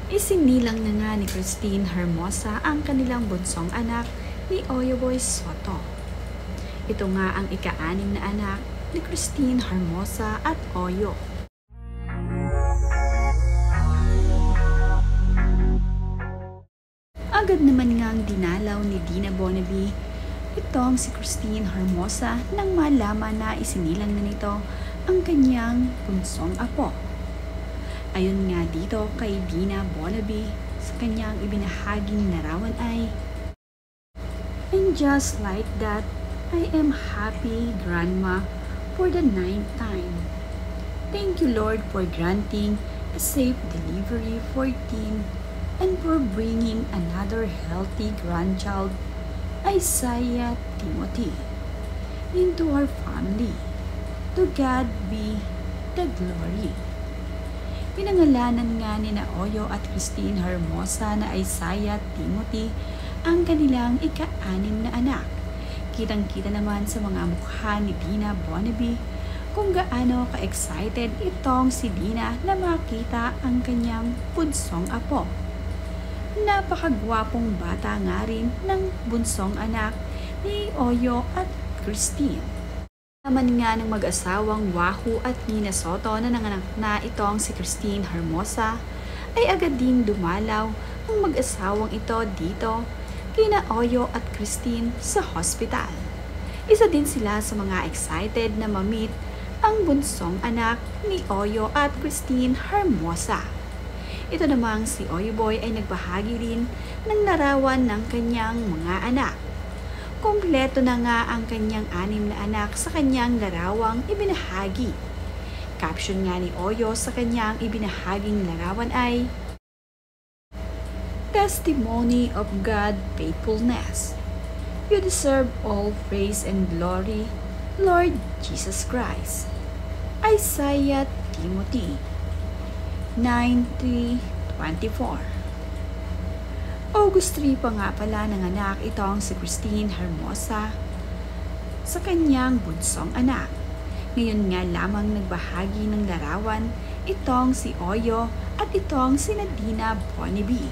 Isinilang na nga ni Christine Hermosa ang kanilang bunsong anak ni Oyoboy Soto. Ito nga ang ika-6 na anak ni Christine Hermosa at Oyo. Agad naman ngang dinalaw ni Dina Bonaby itong si Christine Hermosa nang malaman na isinilang na nito ang kanyang bunsong apo. Ayon nga dito kay Dina Bonaby, sa kanyang ibinahaging larawan ay, "And just like that, I am happy, Grandma, for the 9th time. Thank you, Lord, for granting a safe delivery for Tim and for bringing another healthy grandchild, Isaiah Timothy, into our family. To God be the glory." Pinangalanan nga ni Oyo at Christine Hermosa na Isaiah Timothy ang kanilang ika-6 na anak. Kitang-kita naman sa mga mukha ni Dina Bonaby kung gaano ka-excited itong si Dina na makita ang kanyang bunsong apo. Napakagwapong bata nga rin ng bunsong anak ni Oyo at Christine. Naman nga ng mag-asawang Wahoo at Nina Soto na nanganak na itong si Christine Hermosa, ay agad ding dumalaw ang mag-asawang ito dito kina Oyo at Christine sa hospital. Isa din sila sa mga excited na ma-meet ang bunsong anak ni Oyo at Christine Hermosa. Ito namang si Oyoboy ay nagbahagi rin ng larawan ng kanyang mga anak. Kompleto na nga ang kanyang 6 na anak sa kanyang larawang ibinahagi. Caption nga ni Oyo sa kanyang ibinahaging larawan ay, "Testimony of God faithfulness. You deserve all praise and glory, Lord Jesus Christ." Isaiah Timothy 9:3-24. August 3 pa nga pala nanganak itong si Christine Hermosa sa kanyang bunsong anak. Ngayon nga lamang nagbahagi ng larawan itong si Oyo at itong si Dina Bonaby.